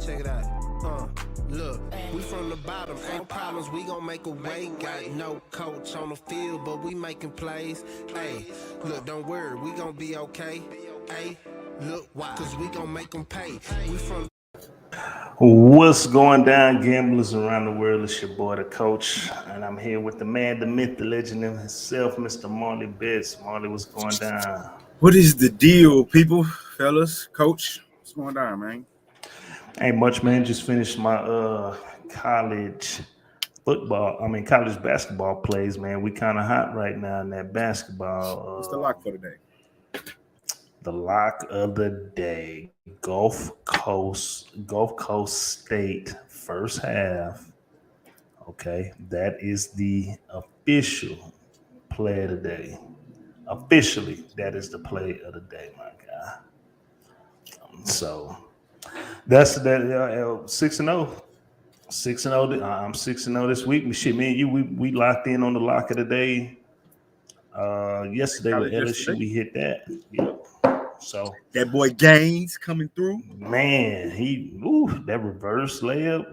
Check it out. Look, we from the bottom, ain't problems, we gon' make a way. Got no coach on the field, but we making plays. Hey, look, don't worry, we gon' be okay. Hey, look, why? Cause we gon' make them pay. We from What's going down, gamblers around the world? It's your boy, the coach, and I'm here with the man, the myth, the legend himself, Mr. Marley Bets. Marley, what's going down? What is the deal, people, fellas, coach? What's going on, man? Ain't much, man. Just finished my college basketball plays, man. We kind of hot right now in that basketball. What's the lock for today? The lock of the day, Gulf Coast State first half. Okay, that is the official play of the day. Officially, that is the play of the day, my guy. So that's that. 6-0. 6-0. I'm 6-0 this week. Shit, me and you, we locked in on the lock of the day. Yesterday with LSU, we hit that. Yep. So that boy Gaines coming through. Man, that reverse layup.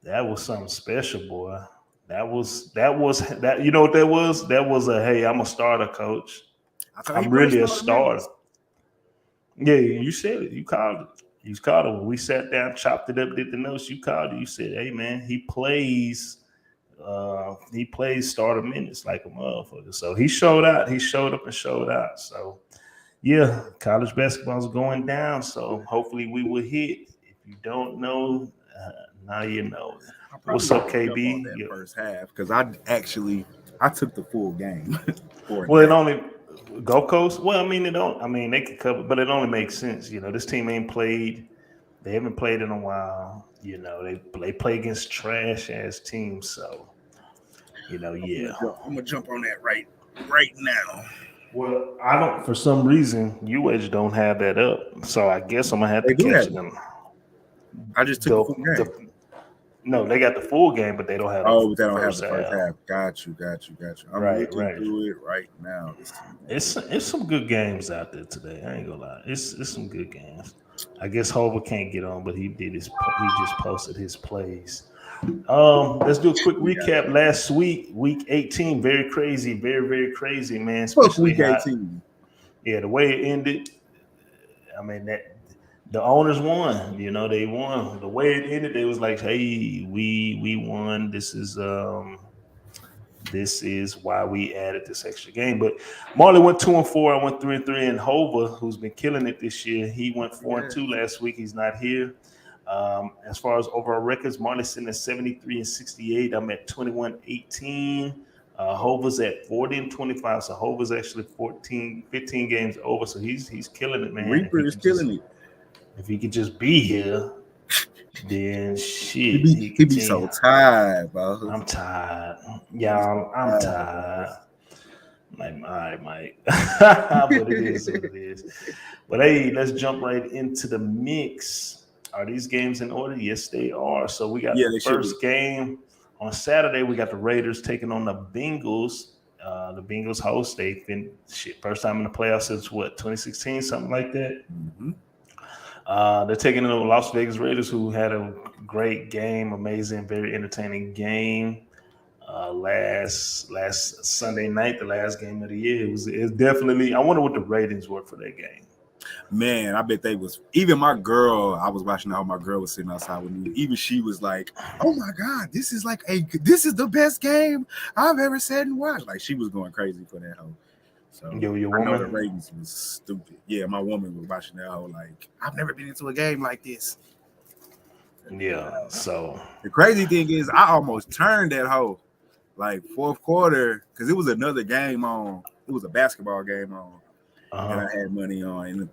That was something special, boy. That was that. You know what that was? That was a hey, I'm a starter, coach. I'm really a starter. Yeah, you said it. You called it. You called it when we sat down, chopped it up, did the notes. You called it. You said, "Hey, man, he plays starter minutes like a motherfucker." So he showed out. He showed up and showed out. So yeah, college basketball is going down. So hopefully we will hit. If you don't know, now you know. What's up, KB? That first half because I took the full game. Well, it only Gulf Coast. Well, I mean, they could cover, but it only makes sense. You know, this team ain't played. They haven't played in a while. You know, they play against trash ass teams. So, you know, yeah. I'm gonna jump on that right now. Well, I don't. For some reason, UH don't have that up, so I guess I'm gonna have to catch them. I just took the full game. No, they got the full game, but they don't have. They don't have the first half. Got you. I'm looking through it right now. It's some good games out there today. I ain't gonna lie. It's some good games. I guess Hova can't get on, but he just posted his plays. Let's do a quick recap. Last week, week 18, very crazy, very, very crazy, man. Especially week 18. Yeah, the way it ended. I mean, that the owners won. You know, they won. The way it ended, it was like, hey, we won. This is why we added this extra game. But Marley went 2-4. I went 3-3. And Hova, who's been killing it this year, he went 4-2 last week. He's not here. As far as overall records, Marley's sitting at 73-68. I'm at 21-18. Hova's at 40-25. So Hova's actually 15 games over. So he's killing it, man. Reaper is killing it. If he could just be here, then shit. He be so tired, bro. I'm tired. Y'all, I'm tired. Like, all right, Mike. But it is what it is. But hey, let's jump right into the mix. Are these games in order? Yes, they are. So we got the first game on Saturday. We got the Raiders taking on the Bengals. The Bengals host. They've been first time in the playoffs since 2016, something like that. Mm-hmm. They're taking in the Las Vegas Raiders, who had a great game, amazing, very entertaining game. Last Sunday night, the last game of the year, it was definitely. I wonder what the ratings were for that game. Man, I bet they was. Even my girl, I was watching how my girl was sitting outside with me. Even she was like, "Oh my God, this is the best game I've ever sat and watched." Like she was going crazy for that whole. So your I woman? know the ratings was stupid. Yeah, my woman was watching that whole like, I've never been into a game like this. Yeah. So the crazy thing is, I almost turned that whole like fourth quarter because it was another game on. It was a basketball game on, and I had money on. And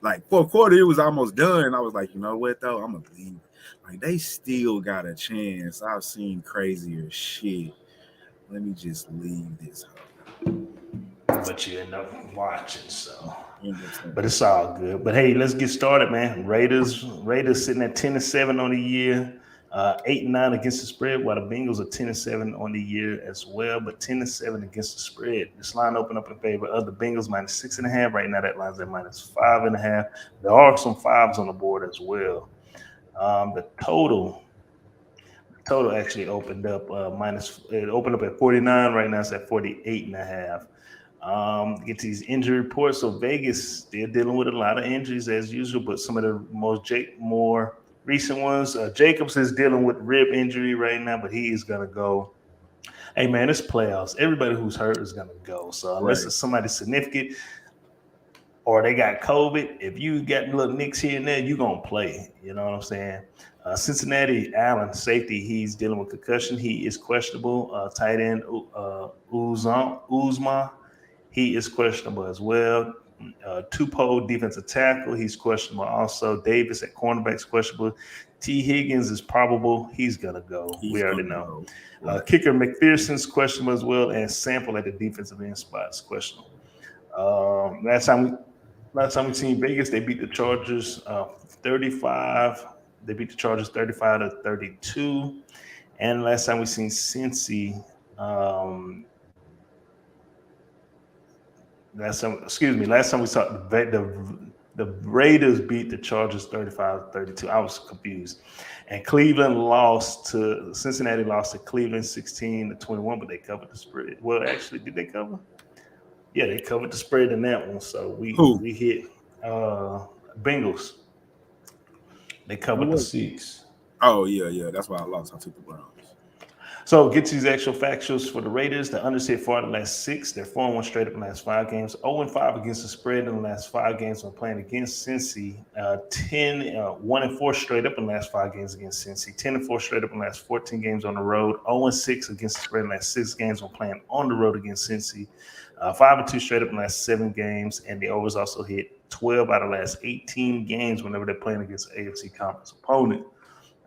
like fourth quarter, it was almost done. I was like, you know what though, I'm gonna leave. Like they still got a chance. I've seen crazier shit. Let me just leave this whole. But you end up watching, so. But it's all good. But hey, let's get started, man. Raiders sitting at 10-7 on the year. 8-9 against the spread, while the Bengals are 10-7 on the year as well, but 10-7 against the spread. This line opened up in favor of the Bengals -6.5. Right now, that line's at -5.5. There are some fives on the board as well. The total actually opened up it opened up at 49. Right now, it's at 48.5. Get these injury reports. So Vegas still dealing with a lot of injuries as usual, but some of the more recent ones. Jacobs is dealing with rib injury right now, but he is gonna go. Hey man, it's playoffs. Everybody who's hurt is gonna go. So unless it's somebody significant or they got COVID, if you got little nicks here and there, you're gonna play. You know what I'm saying? Cincinnati, Allen, safety, he's dealing with concussion. He is questionable. Tight end Uzma, he is questionable as well. Tupou, defensive tackle, he's questionable also. Davis at cornerback is questionable. T. Higgins is probable. He's going to go. We already know. Kicker McPherson's questionable as well. And Sample at the defensive end spot is questionable. Last time we seen Vegas, they beat the Chargers 35. They beat the Chargers 35-32. And last time we seen Cincy, last time we saw the Raiders beat the Chargers 35-32. I was confused. And Cincinnati lost to Cleveland 16-21, but they covered the spread. Well, actually, did they cover? Yeah, they covered the spread in that one. So we hit Bengals. They covered the 6. Oh, yeah. That's why I lost. I took the Browns. So get these actual factuals for the Raiders. The unders hit 4 out of the last 6. They're 4-1 straight up in the last 5 games. 0-5 against the spread in the last 5 games when playing against Cincy. 1-4 straight up in the last 5 games against Cincy. 10-4 straight up in the last 14 games on the road. 0-6 against the spread in the last 6 games when playing on the road against Cincy. 5-2 straight up in the last 7 games. And the overs also hit 12 out of the last 18 games whenever they're playing against an AFC conference opponent.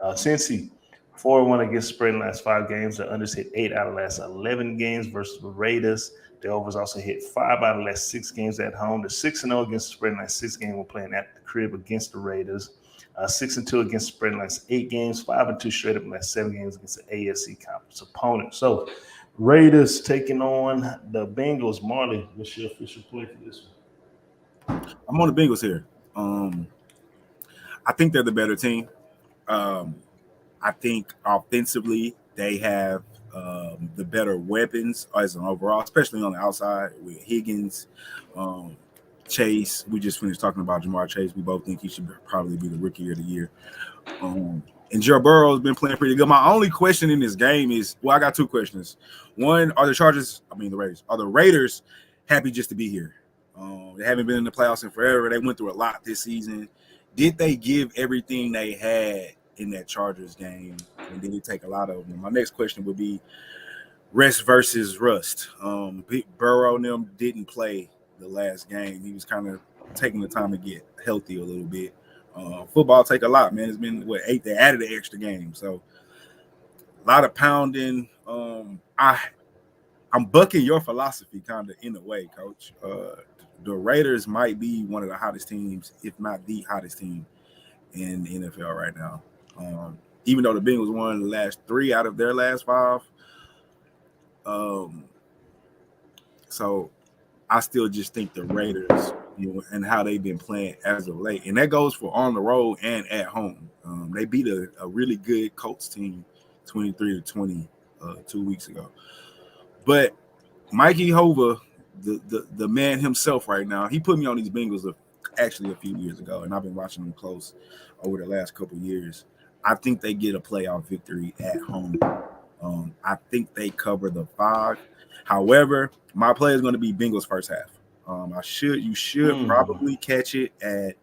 Cincy, 4-1 against spread in the last 5 games. The unders hit 8 out of the last 11 games versus the Raiders. The overs also hit 5 out of the last 6 games at home. They're 6-0 against the spread in the last 6 games when playing at the crib against the Raiders. 6-2 against the spread in the last 8 games. 5-2 straight up in the last 7 games against the AFC conference opponent. So Raiders taking on the Bengals. Marley, what's your official play for this one? I'm on the Bengals here. I think they're the better team. I think offensively they have the better weapons as an overall, especially on the outside with Higgins, Chase. We just finished talking about Jamar Chase. We both think he should probably be the rookie of the year. And Joe Burrow has been playing pretty good. My only question in this game is, I got 2 questions. One, are the Raiders happy just to be here? They haven't been in the playoffs in forever. They went through a lot this season. Did they give everything they had in that Chargers game, and did it take a lot of them? My next question would be rest versus rust. Burrow and them didn't play the last game. He was kind of taking the time to get healthy a little bit. Football take a lot, man. It's been 8? They added an extra game, so a lot of pounding. I'm bucking your philosophy kind of in a way, Coach. The Raiders might be one of the hottest teams, if not the hottest team in the NFL right now. Even though the Bengals won the last 3 out of their last 5. So I still just think the Raiders, and how they've been playing as of late, and that goes for on the road and at home. They beat a really good Colts team 23-20 2 weeks ago. But Mikey Hova, the man himself right now, he put me on these Bengals actually a few years ago, and I've been watching them close over the last couple of years. I think they get a playoff victory at home. I think they cover the 5. However, my play is going to be Bengals first half. You should probably catch it at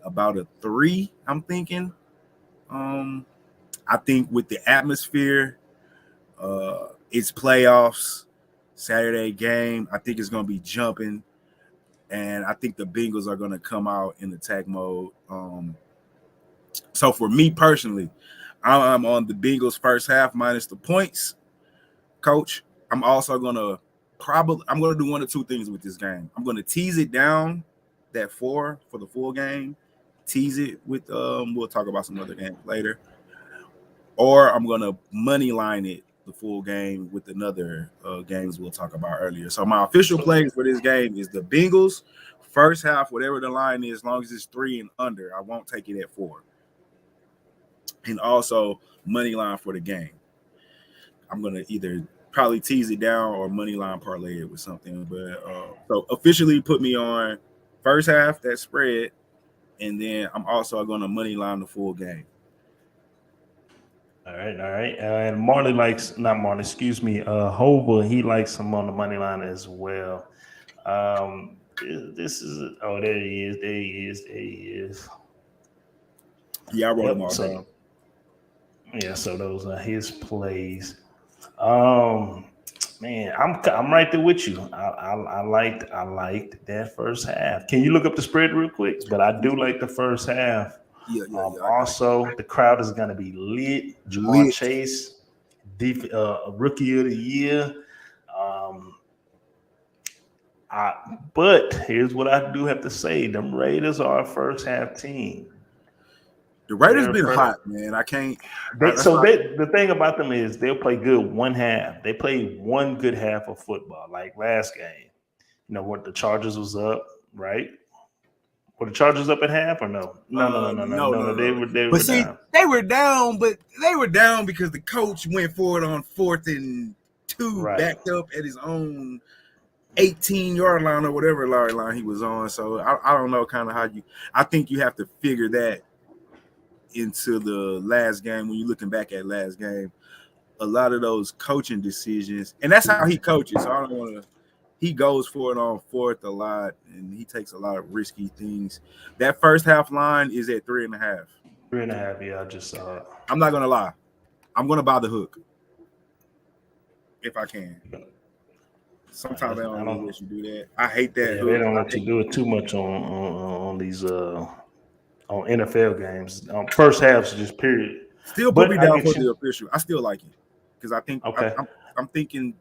about a 3, I'm thinking. I think with the atmosphere, it's playoffs, Saturday game. I think it's going to be jumping, and I think the Bengals are going to come out in attack mode. So for me personally, I'm on the Bengals first half minus the points. Coach, I'm also going to do 1 or 2 things with this game. I'm going to tease it down that 4 for the full game. Tease it with we'll talk about some other games later. or I'm gonna money line it the full game with another games we'll talk about earlier. So my official plays for this game is the Bengals first half, whatever the line is, as long as it's 3 and under, I won't take it at 4. And also money line for the game. I'm gonna either probably tease it down or money line parlay it with something. But so officially put me on first half that spread, and then I'm also gonna money line the full game. All right. And Marley likes not Marley, excuse me. Hova, he likes some on the money line as well. This is there he is. Yeah, I wrote them all down. Yeah, so those are his plays. Man, I'm right there with you. I liked that first half. Can you look up the spread real quick? But I do like the first half. Yeah. Also, the crowd is gonna be lit. Jamar Chase, rookie of the year. But here's what I do have to say: them Raiders are a first half team. The Raiders been hot, man. I can't. The thing about them is they'll play good one half. They play one good half of football, like last game. You know what? The Chargers was up, right? Were the Chargers up at half or no? No. They were down. They were down, but they were down because the coach went for it on 4th and 2, right, backed up at his own 18-yard line or whatever line he was on. So I don't know kind of how you. I think you have to figure that into the last game when you're looking back at last game. A lot of those coaching decisions, and that's how he coaches. So I don't want to. He goes for it on 4th a lot, and he takes a lot of risky things. That first half line is at 3.5. 3.5, yeah, I just saw it. I'm not gonna lie. I'm gonna buy the hook if I can. Sometimes they don't let you do that. I hate that. Yeah, they don't let you do it too much on these on NFL games. First halves, just period. Still put me down for the official. I still like it because I think I'm thinking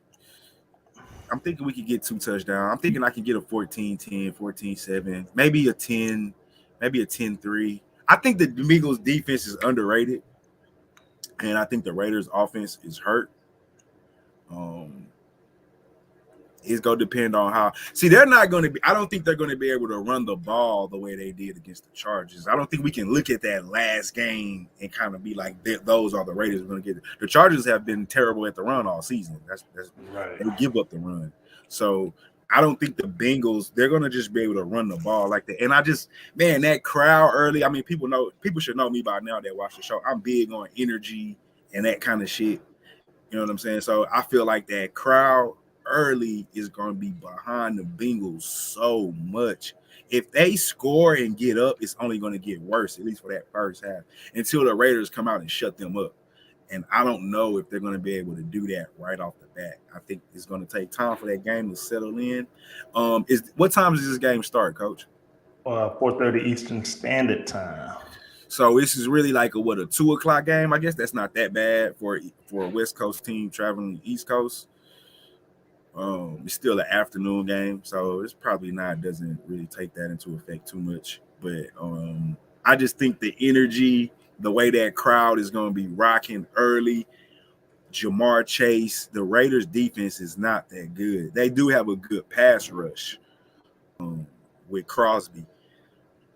we could get 2 touchdowns. I'm thinking I can get a 14-10, 14-7, maybe a 10, maybe a 10-3. I think the Bengals defense is underrated, and I think the Raiders offense is hurt. It's going to depend on how. See, they're not going to be. I don't think they're going to be able to run the ball the way they did against the Chargers. I don't think we can look at that last game and kind of be like, those are the Raiders going to get. The Chargers have been terrible at the run all season. That's right. They give up the run. So I don't think the Bengals, they're going to just be able to run the ball like that. And that crowd early. I mean, people should know me by now that watch the show. I'm big on energy and that kind of shit. You know what I'm saying? So I feel like that crowd early is going to be behind the Bengals so much. If they score and get up, it's only going to get worse, at least for that first half, until the Raiders come out and shut them up. And I don't know if they're going to be able to do that right off the bat. I think it's going to take time for that game to settle in. What time does this game start, Coach? 4:30 Eastern Standard Time. So this is really like a 2:00 game. I guess that's not that bad for a West Coast team traveling the East Coast. It's still an afternoon game, so it's probably doesn't really take that into effect too much. But I just think the energy, the way that crowd is going to be rocking early, Jamar Chase, the Raiders defense is not that good. They do have a good pass rush with Crosby,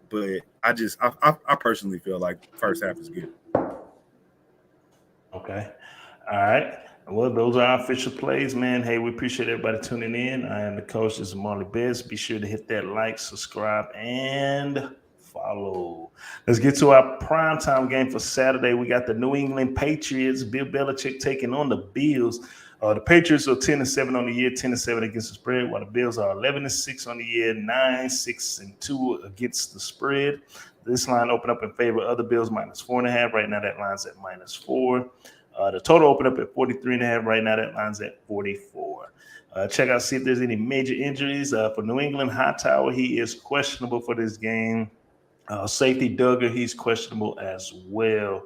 but I personally feel like first half is good. Okay. All right. Well, those are our official plays, man. Hey, we appreciate everybody tuning in. I am the coach. This is Marley Bets. Be sure to hit that like, subscribe, and follow. Let's get to our primetime game for Saturday. We got the New England Patriots, Bill Belichick taking on the Bills. The Patriots are 10-7 on the year, 10-7 against the spread, while the Bills are 11-6 on the year, 9-6-2 against the spread. This line opened up in favor of the Bills -4.5. Right now, that line's at -4. The total opened up at 43.5. Right now, that line's at 44. Check out, see if there's any major injuries. For New England, Hightower, he is questionable for this game. Safety Duggar, he's questionable as well.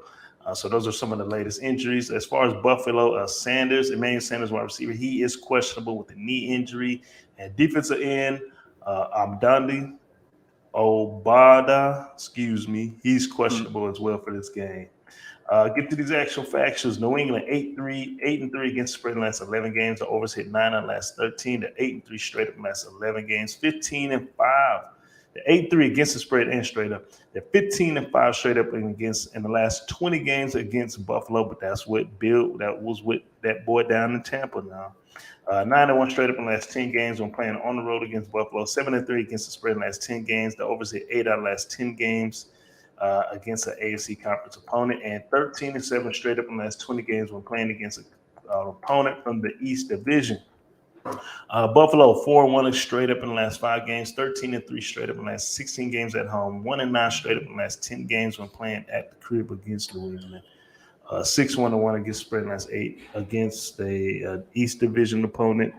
So those are some of the latest injuries. As far as Buffalo, Emmanuel Sanders, wide receiver, he is questionable with a knee injury. And defensive end, Abdandi Obada, he's questionable as well for this game. Get to these actual factions. New England 8-3 against the spread in the last 11 games. The overs hit 9 in the last 13. The 8-3 straight up in the last 11 games. 15-5. The 8-3 against the spread and straight up. They're 15-5 straight up and against in the last 20 games against Buffalo. But that's what that was with that boy down in Tampa now. 9-1 straight up in the last 10 games when playing on the road against Buffalo. 7-3 against the spread in the last 10 games. The overs hit 8 out of the last 10 games. Against an AFC conference opponent, and 13-7 straight up in the last 20 games when playing against an opponent from the East Division. Buffalo 4-1 straight up in the last 5 games, 13-3 straight up in the last 16 games at home, 1-9 straight up in the last 10 games when playing at the crib against New England. 6-1 against spread in the last 8 against the East Division opponent.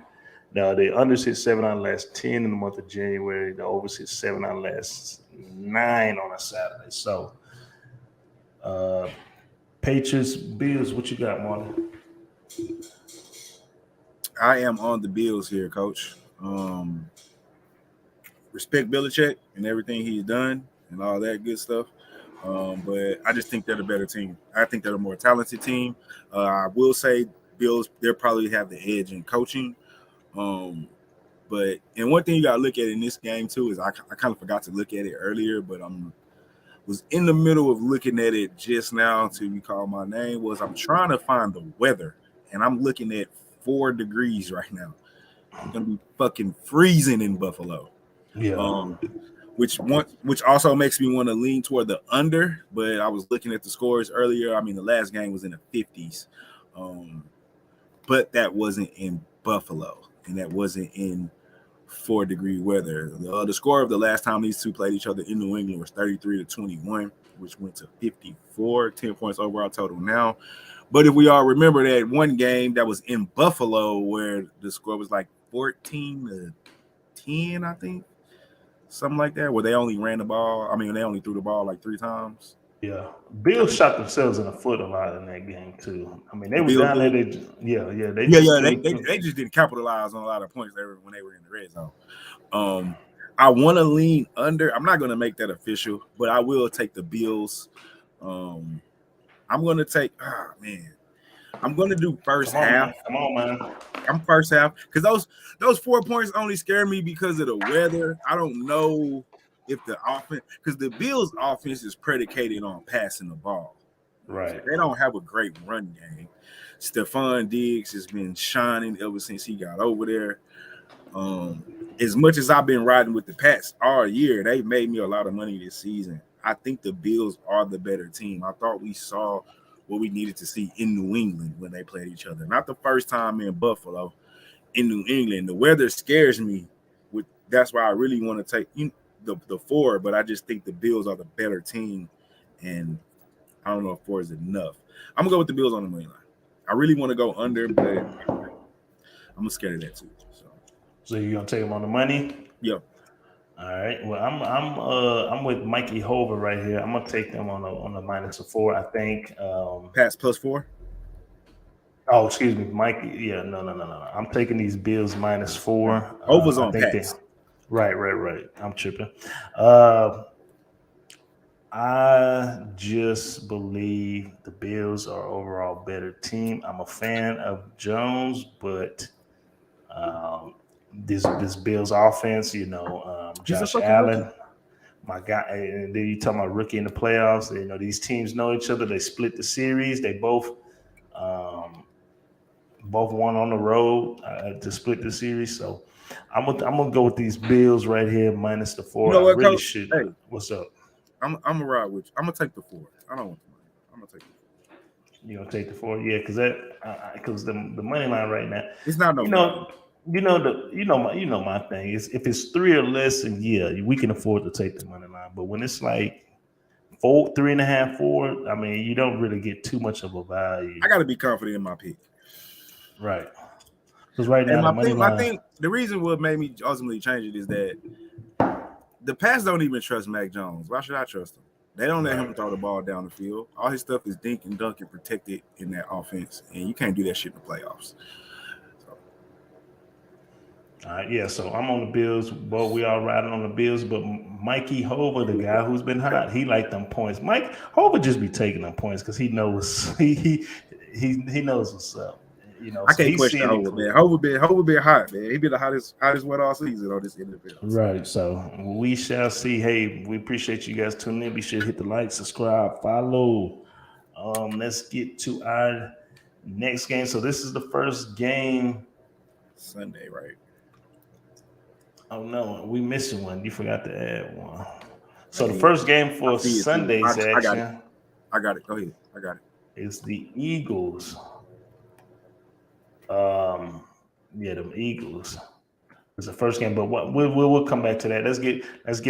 Now, the unders hit 7 out of the last 10 in the month of January. The overs hit 7 out of the last 9 on a Saturday. So, Patriots, Bills, what you got, Marley? I am on the Bills here, Coach. Respect Belichick and everything he's done and all that good stuff. But I just think they're the better team. I think they're a more talented team. I will say Bills, they'll probably have the edge in coaching. But one thing you got to look at in this game too is I kind of forgot to look at it earlier, but was in the middle of looking at it just now until you called my name. I'm trying to find the weather, and I'm looking at 4 degrees right now. It's gonna be fucking freezing in Buffalo. Yeah. Which also makes me want to lean toward the under, but I was looking at the scores earlier. I mean, the last game was in the 50s, but that wasn't in Buffalo. And that wasn't in 4-degree weather. The score of the last time these two played each other in New England was 33-21, which went to 54, 10 points overall total now. But if we all remember that one game that was in Buffalo where the score was like 14-10, I think, something like that, where they only ran the ball. I mean, they only threw the ball like 3 times. Yeah, Bills shot themselves in the foot a lot in that game too. I mean, they were down there. They just didn't capitalize on a lot of points when they were in the red zone. I want to lean under. I'm not going to make that official, but I will take the Bills. I'm going to take. Oh man, I'm going to do first half. Come on, man. I'm first half because those 4 points only scare me because of the weather. I don't know if the offense, because the Bills' offense is predicated on passing the ball. Right. They don't have a great run game. Stephon Diggs has been shining ever since he got over there. As much as I've been riding with the Pats all year, they've made me a lot of money this season. I think the Bills are the better team. I thought we saw what we needed to see in New England when they played each other. Not the first time in Buffalo, in New England. The weather scares me. That's why I really want to take the 4, but I just think the Bills are the better team, and I don't know if 4 is enough. I'm gonna go with the Bills on the money line. I really want to go under, but I'm scared of that too. So you're gonna take them on the money? Yep. All right. Well, I'm with Mikey Hova right here. I'm gonna take them on the -4. I think. Pats +4. Oh, excuse me, Mikey. Yeah, no. I'm taking these Bills -4. Hova's on Pats. Right. I'm tripping. I just believe the Bills are overall better team. I'm a fan of Jones, but this Bills offense, Josh Allen, my guy, and then you talking about rookie in the playoffs. These teams know each other. They split the series. They both won on the road to split the series. So I'm gonna go with these Bills right here -4. You know what, I really Coach? should. Hey, what's up? I'm gonna ride with you. I'm gonna take the 4. I don't want the money. I'm gonna take the 4. You gonna take the 4? Yeah, because the money line right now. It's not no. My thing is if it's 3 or less, then yeah, we can afford to take the money line. But when it's like 4, 3.5, 4, I mean, you don't really get too much of a value. I got to be confident in my pick. Right. Because right now, I think the reason what made me ultimately change it is that the Pats don't even trust Mac Jones. Why should I trust him? They don't let him throw the ball down the field. All his stuff is dink and dunk and protected in that offense, and you can't do that shit in the playoffs. All right, yeah. So I'm on the Bills, but we all riding on the Bills. But Mikey Hova, the guy who's been hot, he like them points. Mike Hova just be taking them points because he knows he knows what's up. You know, I so can't he's question seeing Hova, it. man. Hova been hot, man. He been the hottest one all season on this NFL. Right. So we shall see. Hey, we appreciate you guys tuning in. Be sure to hit the like, subscribe, follow. Let's get to our next game. So this is the first game. Sunday, right? Oh no, we missing one. You forgot to add one. So the first game for Sunday's action. I got it. Go ahead. I got it. Is the Eagles. Them Eagles. It's the first game, but we'll come back to that. Let's get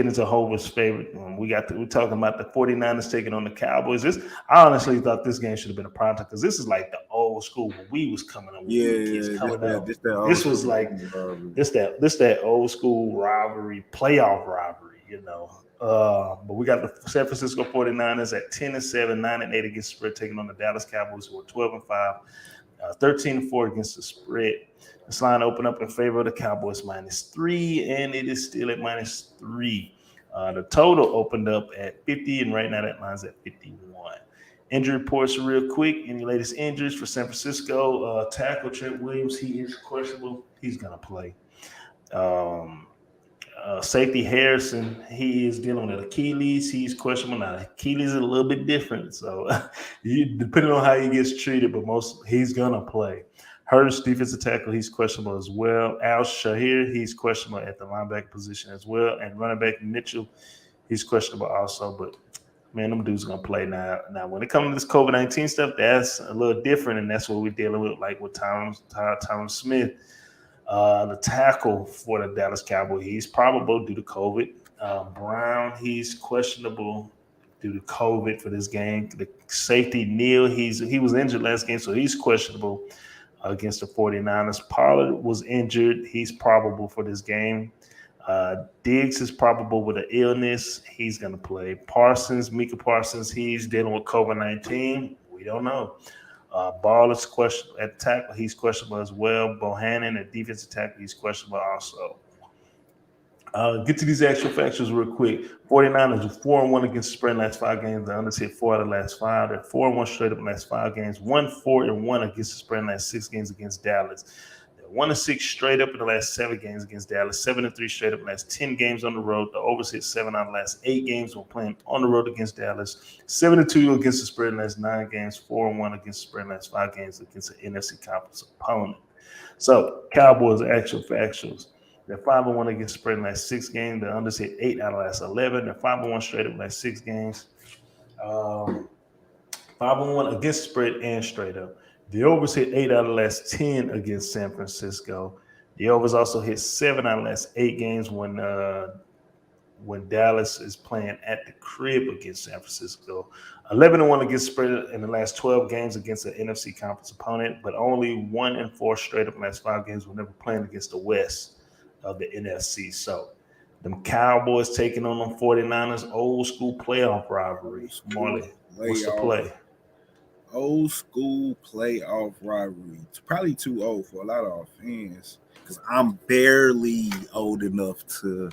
into Hova's favorite. We're talking about the 49ers taking on the Cowboys. I honestly thought this game should have been a prime time because this is like the old school when we was coming up. This was like that old school rivalry, playoff rivalry, you know. But we got the San Francisco 49ers at 10-7, 9-8 against the spread, taking on the Dallas Cowboys, who are 12-5, 13-4 against the spread. This line opened up in favor of the Cowboys -3, and it is still at -3. The total opened up at 50, and right now that line's at 51. Injury reports real quick. Any latest injuries for San Francisco? Tackle Trent Williams, he is questionable. He's going to play. Safety Harrison, he is dealing with Achilles. He's questionable. Now, Achilles is a little bit different, so depending on how he gets treated, but he's going to play. Hurst, defensive tackle, he's questionable as well. Al Shahir, he's questionable at the linebacker position as well. And running back Mitchell, he's questionable also. But, man, them dudes going to play now. Now, when it comes to this COVID-19 stuff, that's a little different, and that's what we're dealing with, like with Tyron Smith. The tackle for the Dallas Cowboys, he's probable due to COVID. Brown, he's questionable due to COVID for this game. The safety, Neal, he was injured last game, so he's questionable against the 49ers. Pollard was injured. He's probable for this game. Diggs is probable with an illness. He's going to play. Micah Parsons, he's dealing with COVID-19. We don't know. Ball is questionable at tackle. He's questionable as well. Bohannon at defensive tackle, he's questionable also. Get to these actual factors real quick. 49ers are 4-1 against the spread in the last 5 games. The unders hit 4 out of the last 5. They're 4-1 straight up in the last 5 games. 1-4-1 against the spread in the last 6 games against Dallas. They're 1-6 straight up in the last 7 games against Dallas. 7-3 straight up in the last 10 games on the road. The overs hit 7 out of the last 8 games when playing on the road against Dallas. 7-2 against the spread in the last 9 games. 4-1 against the spread in the last 5 games against the NFC conference opponent. So Cowboys actual factuals. They're 5-1 against the spread in the last 6 games. The unders hit 8 out of the last 11. They're 5-1 straight up in the last 6 games. 5-1 against the spread and straight up. The overs hit 8 out of the last 10 against San Francisco. The overs also hit 7 out of the last 8 games when Dallas is playing at the crib against San Francisco. 11-1 against the spread in the last 12 games against the NFC conference opponent, but only 1-4 straight up in the last 5 games whenever playing against the West of the NFC. So them Cowboys taking on them 49ers, old school playoff rivalry. Marley, what's the play? Old school playoff rivalry. It's probably too old for a lot of our fans because I'm barely old enough to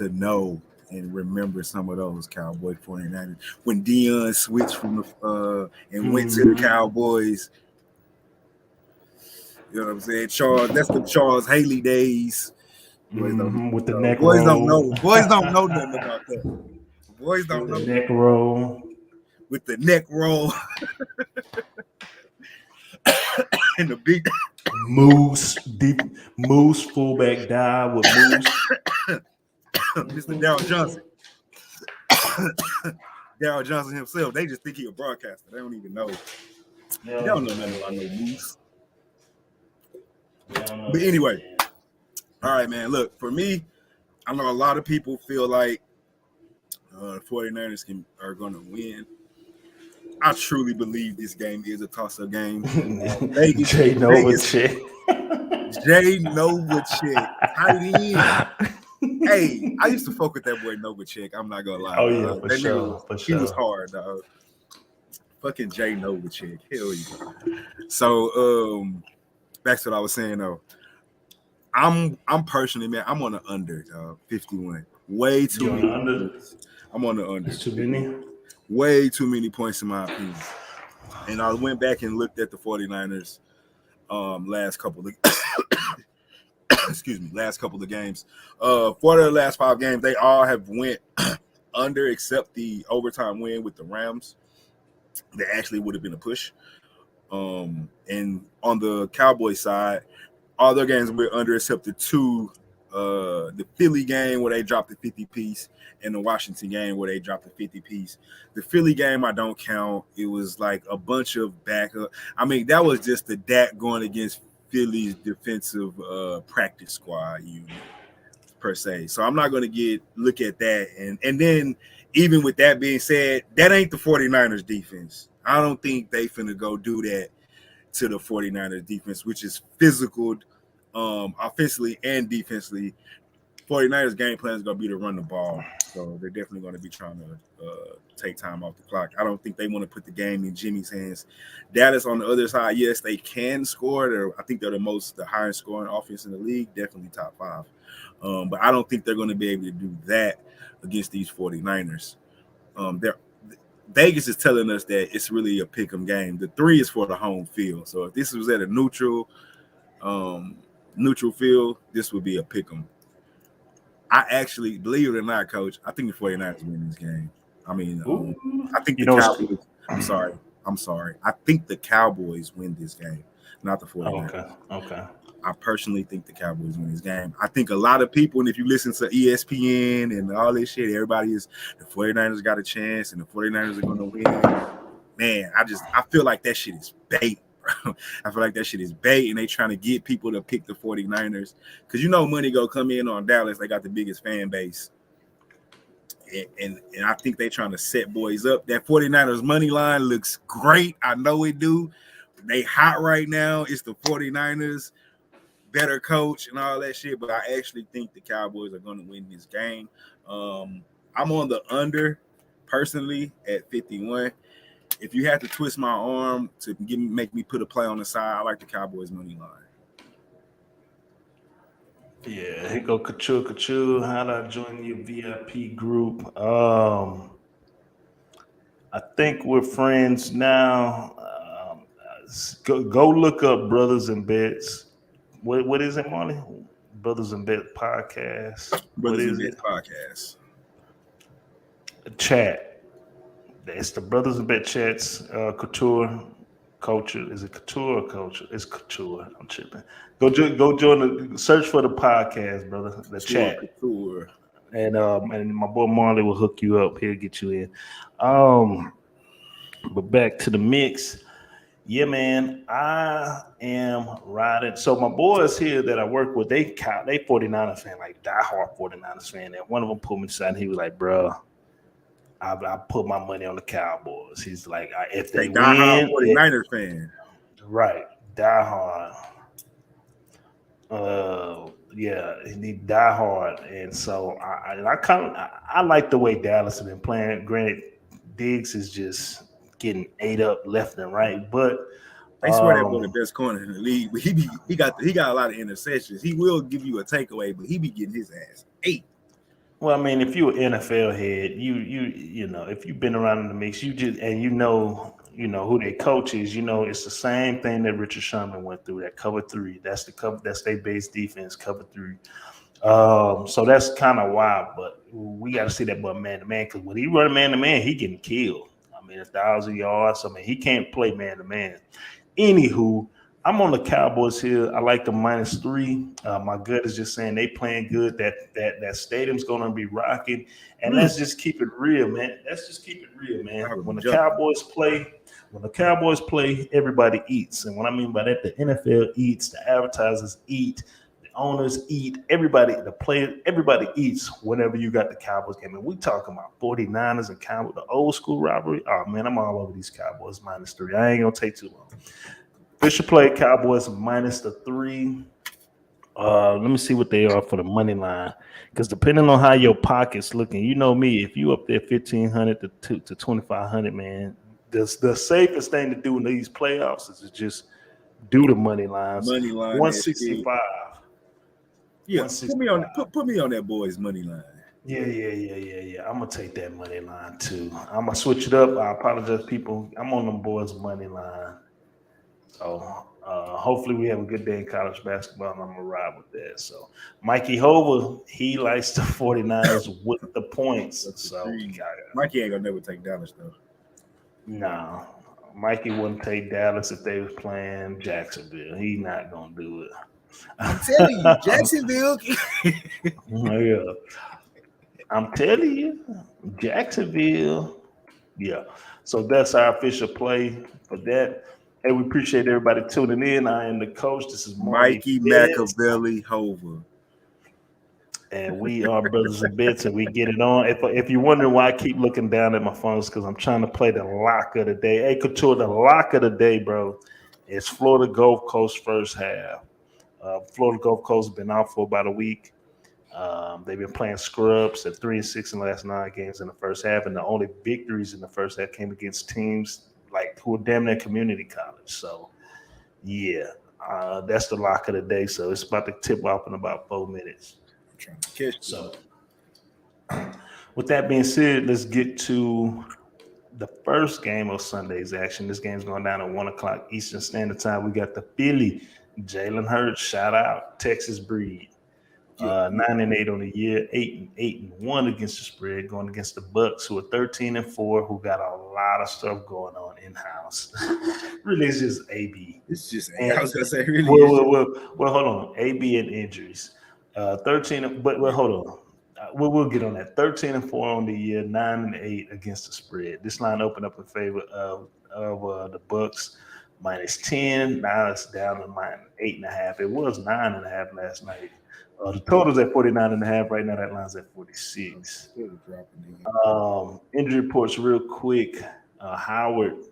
know and remember some of those Cowboy 49ers. When Deion switched from the and went to the Cowboys. You know what I'm saying? That's the Charles Haley days. With the neck roll. Boys don't know nothing about that. Boys don't know. Neck roll. With the neck roll. And the big Moose fullback dive with Moose. Mr. Darryl Johnson. Darryl Johnson himself. They just think he's a broadcaster. They don't even know. They don't know nothing about no Moose. But anyway, all right, man. Look, for me, I know a lot of people feel like the 49ers are going to win. I truly believe this game is a toss-up game. Jay Novacek. Tight end. Hey, I used to fuck with that boy Novacek. I'm not going to lie. Oh, yeah, for sure. He was hard, dog. Fucking Jay Novacek. Hell yeah. So, back to what I was saying, though. I'm personally, man, I'm on the under, 51. Way too many points. I'm on the under. That's too many. Way too many points in my opinion. And I went back and looked at the 49ers last couple of last couple of games. For their last 5 games, they all have went under except the overtime win with the Rams. That actually would have been a push. And on the Cowboys side, all their games were under except the 2, the Philly game where they dropped the 50 piece and the Washington game where they dropped the 50 piece. The Philly game I don't count. It was like a bunch of backup. I mean, that was just the Dak going against Philly's defensive practice squad unit per se. So I'm not going to look at that. And then even with that being said, that ain't the 49ers defense. I don't think they finna go do that to the 49ers defense, which is physical, offensively and defensively. 49ers game plan is going to be to run the ball. So they're definitely going to be trying to take time off the clock. I don't think they want to put the game in Jimmy's hands. Dallas on the other side, yes, they can score. I think they're the highest scoring offense in the league, definitely top 5. But I don't think they're going to be able to do that against these 49ers. Vegas is telling us that it's really a pick'em game. The 3 is for the home field. So if this was at a neutral field, this would be a pick'em. I actually, believe it or not, Coach, I think the 49ers win this game. I mean, I think the Cowboys. I'm sorry. I think the Cowboys win this game, not the 49ers. Okay. I personally think the Cowboys win this game. I think a lot of people, and if you listen to ESPN and all this shit, everybody is the 49ers got a chance and the 49ers are going to win. Man, I feel like that shit is bait, bro. I feel like that shit is bait, and they trying to get people to pick the 49ers because money go come in on Dallas. They got the biggest fan base. And I think they trying to set boys up. That 49ers money line looks great. I know it do. They hot right now. It's the 49ers. Better coach and all that shit, but I actually think the Cowboys are going to win this game. I'm on the under personally at 51. If you had to twist my arm to make me put a play on the side, I like the Cowboys money line. Yeah, here go Couture. How do I join your VIP group? I think we're friends now. Go look up Brothas N Bets. What is it, Marley? Brothas N Bets podcast. Brothas N Bets podcast. Chat. It's the Brothas N Bets chats. Couture. Culture. Is it Couture or Culture? It's Couture. I'm tripping. Go join the search for the podcast, brother. The chat. Couture. And my boy Marley will hook you up. He'll get you in. But back to the mix. Yeah, man, I am riding. So my boys here that I work with, they 49ers fan, like diehard 49ers fan. And one of them pulled me aside and he was like, bro, I put my money on the Cowboys. He's like, if they win, 49ers fan. Right, diehard. Yeah, he diehard. And so I like the way Dallas has been playing. Granted, Diggs is just getting ate up left and right, but they swear they're one of the best corners in the league. But he got a lot of interceptions. He will give you a takeaway, but he be getting his ass ate. Well, I mean, if you're an NFL head, you know, if you've been around in the mix, you know who their coach is. It's the same thing that Richard Sherman went through. That cover 3. That's their base defense, cover 3. So that's kind of wild, but we got to see that boy man to man, because when he run man to man, he getting killed. 1,000 yards. He can't play man to man. Anywho, I'm on the Cowboys here. I like the -3. My gut is just saying they playing good. That stadium's gonna be rocking. And let's just keep it real, man. When the Cowboys play, everybody eats. And what I mean by that, the NFL eats, the advertisers eat, the owners eat, everybody eats whenever you got the Cowboys game. And we talking about 49ers and Cowboys, the old school rivalry. Oh man, I'm all over these Cowboys -3. I ain't gonna take too long. Fisher played Cowboys -3. Let me see what they are for the money line, because depending on how your pocket's looking, you know me, if you up there 1,500 to 2,500, man, the safest thing to do in these playoffs is to just do the money lines. 165. Yeah, put me on that boys' money line. Yeah. I'm gonna take that money line too. I'm gonna switch it up. I apologize, people. I'm on them boys' money line. So hopefully we have a good day in college basketball, and I'm gonna ride with that. So Mikey Hova, he likes the 49ers with the points. So Mikey ain't gonna never take Dallas though. No, Mikey wouldn't take Dallas if they was playing Jacksonville. He's not gonna do it. I'm telling you, Jacksonville. Yeah. I'm telling you, Jacksonville. Yeah. So that's our official play for that. Hey, we appreciate everybody tuning in. I am the coach. This is Mikey Machiavelli Hova. And we are Brothas N Bets, and we get it on. If you're wondering why I keep looking down at my phone, it's because I'm trying to play the lock of the day. Hey, Couture, the lock of the day, bro, is Florida Gulf Coast first half. Florida Gulf Coast has been out for about a week. They've been playing scrubs at 3-6 in the last 9 games in the first half, and the only victories in the first half came against teams like who are damn near community college. So, yeah, that's the lock of the day. So it's about to tip off in about 4 minutes. So, with that being said, let's get to the first game of Sunday's action. This game's going down at 1 o'clock Eastern Standard Time. We got the Philly, Jalen Hurts, shout out, Texas breed. 9-8 on the year, 8-1 against the spread, going against the Bucs, who are 13-4, who got a lot of stuff going on in house. Really, it's just AB. It's just I was gonna say really. Well, hold on, AB and injuries. 13, but hold on. We'll get on that. 13-4 on the year, 9-8 against the spread. This line opened up in favor of the Bucs. -10. Now it's down to -8.5. It was 9.5 last night. The total's at 49.5 right now. That line's at 46. Injury reports real quick. Howard,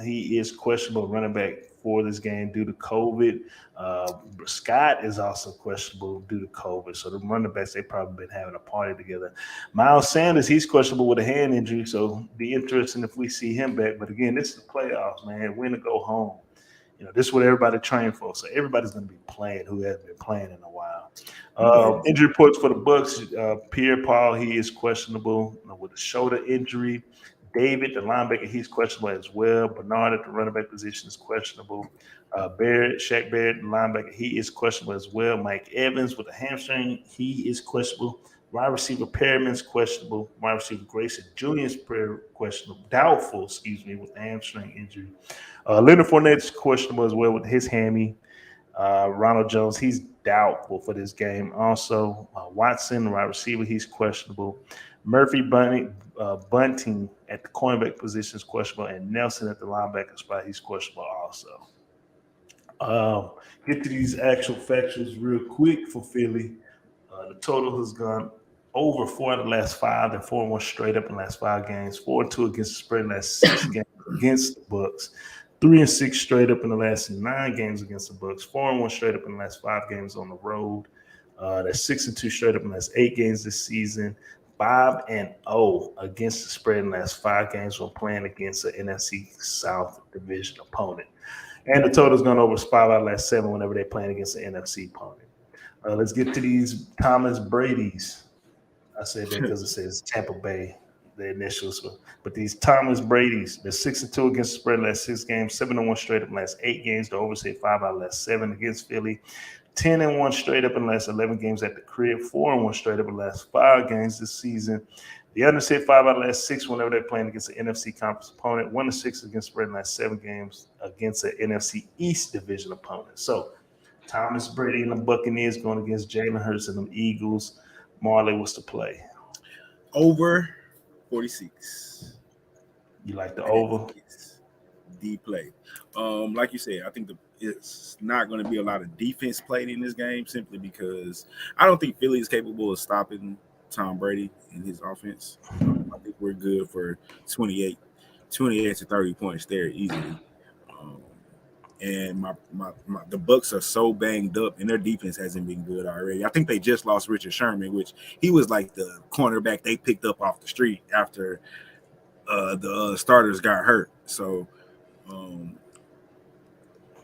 he is questionable running back for this game due to COVID. Scott is also questionable due to COVID. So the running backs, they've probably been having a party together. Miles Sanders, he's questionable with a hand injury. So be interesting if we see him back. But again, this is the playoffs, man. Win to go home. You know, this is what everybody trained for. So everybody's going to be playing who hasn't been playing in a while. Injury reports for the Bucs. Pierre-Paul, he is questionable with a shoulder injury. David, the linebacker, he's questionable as well. Bernard at the running back position is questionable. Shaq Barrett, the linebacker, he is questionable as well. Mike Evans with a hamstring, he is questionable. Wide receiver Perriman's questionable. Wide receiver Grayson Jr. is doubtful, with a hamstring injury. Leonard Fournette is questionable as well with his hammy. Ronald Jones, he's doubtful for this game. Also, Watson, wide receiver, he's questionable. Murphy Bunting at the cornerback position is questionable, and Nelson at the linebacker spot, he's questionable also. Get to these actual factuals real quick for Philly. The total has gone over 4 of the last 5 and 4-1 straight up in the last 5 games. 4-2 against the spread in the last 6 games against the Bucs. 3-6 straight up in the last 9 games against the Bucs. 4-1 straight up in the last 5 games on the road. That's 6-2 straight up in the last 8 games this season. 5-0 against the spread in the last 5 games when playing against an NFC South division opponent. And the total's gone over 5 out of the last 7 whenever they're playing against an NFC opponent. Let's get to these Thomas Brady's. I said that because it says Tampa Bay, the initials. But these Thomas Brady's, they're 6-2 against the spread in the last 6 games, 7-1 straight up in the last 8 games. The over say 5 out of the last 7 against Philly. 10-1 straight up in the last 11 games at the crib. 4-1 straight up in the last 5 games this season. The under say 5 out of the last 6 whenever they're playing against an NFC conference opponent. 1-6 against spread in the last 7 games against an NFC East division opponent. So Thomas Brady and the Buccaneers going against Jalen Hurts and them Eagles. Marley, what's the play? Over 46. You like the over? The play. Like you said, I think it's not going to be a lot of defense played in this game simply because I don't think Philly is capable of stopping Tom Brady and his offense. I think we're good for 28 to 30 points there easily. And the Bucs are so banged up, and their defense hasn't been good already. I think they just lost Richard Sherman, which he was like the cornerback they picked up off the street after the starters got hurt. So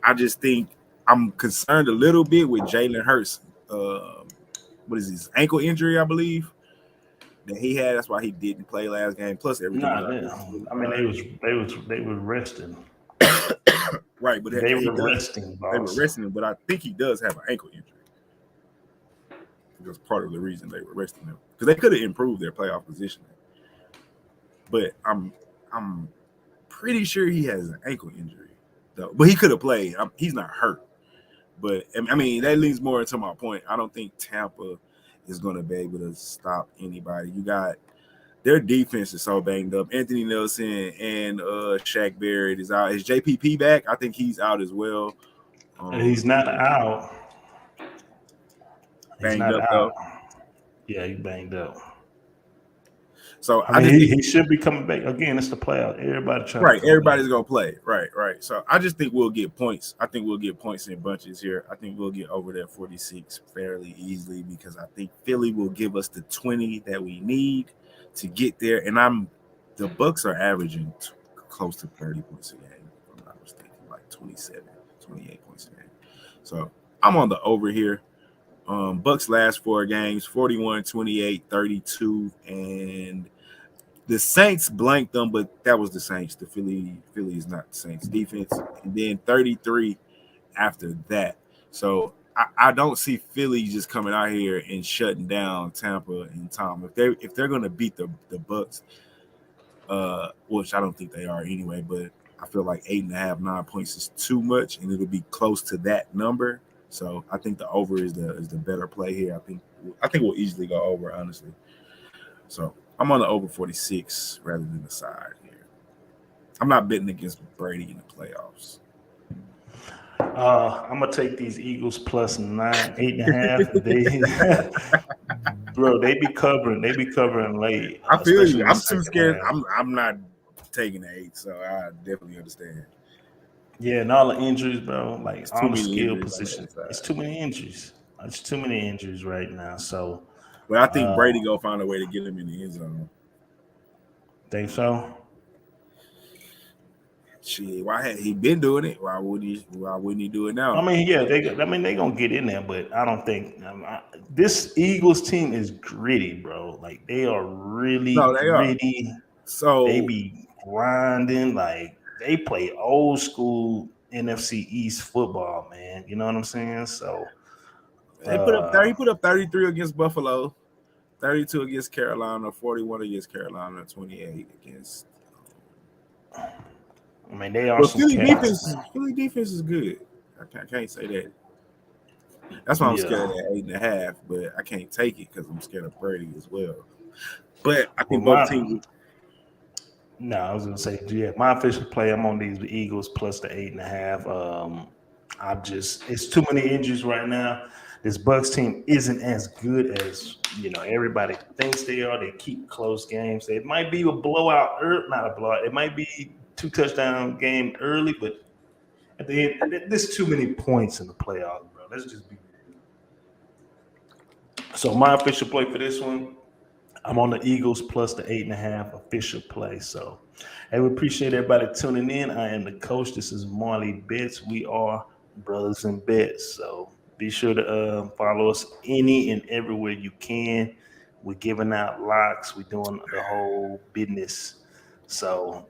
I just think I'm concerned a little bit with Jalen Hurts what is his ankle injury, I believe, that he had. That's why he didn't play last game. Plus everything. They were resting. Right, but they were resting. They were resting him, but I think he does have an ankle injury. That's part of the reason they were resting him, because they could have improved their playoff position. But I'm pretty sure he has an ankle injury, though. But he could have played. He's not hurt. But I mean, that leads more into my point. I don't think Tampa is going to be able to stop anybody. You got their defense is so banged up. Anthony Nelson and Shaq Barrett is out. Is JPP back? I think he's out as well. He's not out. Banged up though. Yeah, he banged up. So I mean, he should be coming back again. It's the playoff. Everybody's gonna play. Right. So I just think we'll get points. I think we'll get points in bunches here. I think we'll get over that 46 fairly easily, because I think Philly will give us the 20 that we need to get there. And the Bucks are averaging close to 30 points a game, if I'm not mistaken, like 27, 28 points a game. So I'm on the over here. Bucks last 4 games, 41, 28, 32, and the Saints blanked them, but that was the Saints. The Philly is not the Saints defense. And then 33 after that. So I don't see Philly just coming out here and shutting down Tampa and Tom. If they're going to beat the Bucks, which I don't think they are anyway, but I feel like 8.5, 9 points is too much, and it'll be close to that number. So I think the over is the better play here. I think we'll easily go over, honestly. So I'm on the over 46 rather than the side here. I'm not betting against Brady in the playoffs. I'm gonna take these Eagles plus 8.5. Bro, they be covering late. I feel you. I'm too scared. I'm not taking the 8, so I definitely understand. Yeah, and all the injuries, bro. Like all the skill positions. It's too many injuries. It's too many injuries right now. So, but I think Brady gonna find a way to get him in the end zone. Think so? Shit, why had he been doing it? Why wouldn't he do it now? I mean, yeah, they gonna get in there, but I don't think this Eagles team is gritty, bro. Like they are really gritty. So they be grinding. Like they play old school NFC East football, man. You know what I'm saying? So he put up 33 against Buffalo, 32 against Carolina, 41 against Carolina, 28 against. I mean, they are. Philly defense is good. I can't say that. That's why I'm scared of that 8.5, but I can't take it because I'm scared of Brady as well. But I think both teams. No, I was gonna say, yeah, my official play. I'm on these Eagles plus the 8.5. It's too many injuries right now. This Bucks team isn't as good as everybody thinks they are. They keep close games. It might be a blowout, or not a blowout. It might be 2-touchdown game early, but at the end, there's too many points in the playoffs, bro. Let's just be. So my official play for this one, I'm on the Eagles plus the 8.5 official play. So, hey, we appreciate everybody tuning in. I am the coach. This is Marley Bets. We are Brothas N Bets. So be sure to follow us any and everywhere you can. We're giving out locks. We're doing the whole business. So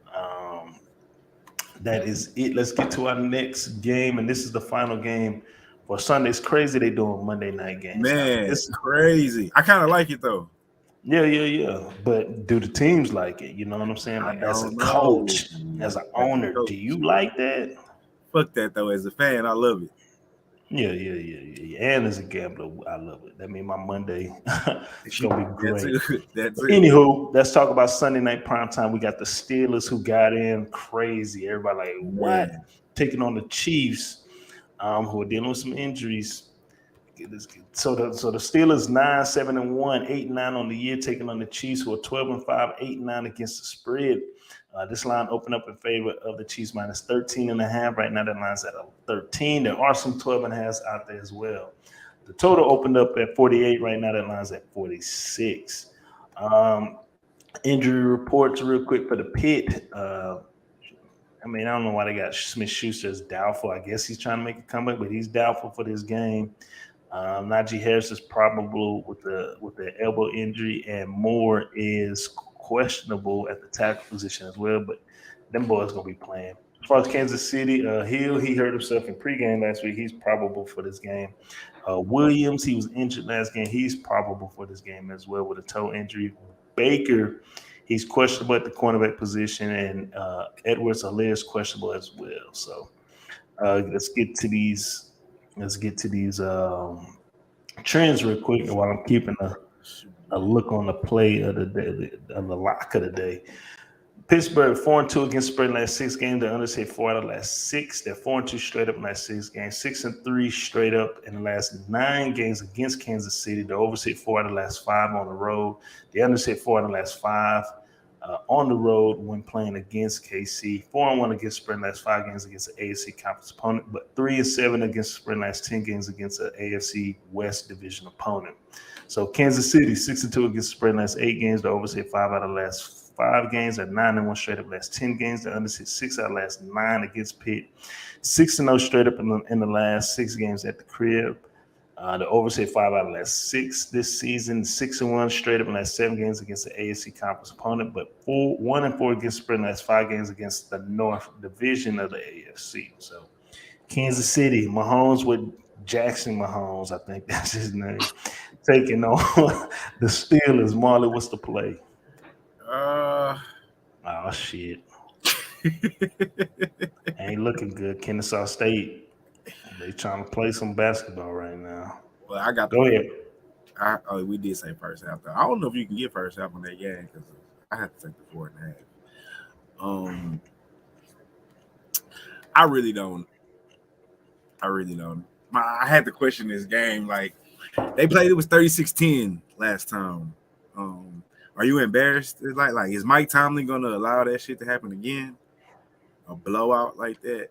that is it. Let's get to our next game, and this is the final game for Sunday. It's crazy they doing Monday night games. Man, it's crazy. I kind of like it though. Yeah. But do the teams like it? You know what I'm saying? Like as a coach, as an owner, do you like that? Fuck that though. As a fan, I love it. Yeah. And as a gambler, I love it. That means my Monday is gonna be great. That's it. Anywho, let's talk about Sunday night primetime. We got the Steelers who got in crazy. Everybody like, what? Taking on the Chiefs, who are dealing with some injuries. So the Steelers 9-7-1, 8-9 on the year, taking on the Chiefs who are 12-5, 8-9 against the spread. This line opened up in favor of the Chiefs minus 13.5. Right now, that line's at 13. There are some 12.5s out there as well. The total opened up at 48. Right now, that line's at 46. Injury reports real quick for the Pit. I don't know why they got Smith-Schuster as doubtful. I guess he's trying to make a comeback, but he's doubtful for this game. Najee Harris is probable with the elbow injury, and Moore is questionable at the tackle position as well. But them boys gonna be playing. As far as Kansas City, Hill, he hurt himself in pregame last week. He's probable for this game. Williams, he was injured last game. He's probable for this game as well with a toe injury. Baker, he's questionable at the cornerback position, and Edwards-Helaire is questionable as well. So let's get to these trends real quick while I'm keeping a look on the play of the day, on the lock of the day. Pittsburgh 4-2 against the spread in the last 6 games. The unders hit 4 out of the last 6. They're 4-2 straight up in the last 6 games. 6-3 straight up in the last 9 games against Kansas City. The overs hit 4 out of the last 5 on the road. The unders hit 4 out of the last 5 on the road when playing against KC. 4-1 against spread in the last 5 games against the AFC conference opponent, but 3-7 against spread in the last 10 games against the AFC West division opponent. So Kansas City 6-2 against spread in the last 8 games. The overs hit 5 out of the last 5 games at 9-1 straight up last 10 games. The unders hit 6 out of the last 9 against Pitt. 6-0 straight up in the last 6 games at the crib. The overs hit 5 out of the last 6 this season. 6-1 straight up in the last 7 games against the AFC conference opponent, but 1-4 against spread in the last 5 games against the North division of the AFC. So Kansas City, Mahomes with Jackson Mahomes, I think that's his name, taking on the Steelers. Marley, what's the play? Oh shit. Ain't looking good. Kennesaw State, they trying to play some basketball right now. Well, I got go ahead. We did say first half though. I don't know if you can get first half on that game because I have to take the 4.5. I really don't. I had to question this game. Like they played, it was 36-10 last time. Are you embarrassed? It's like is Mike Tomlin gonna allow that shit to happen again? A blowout like that?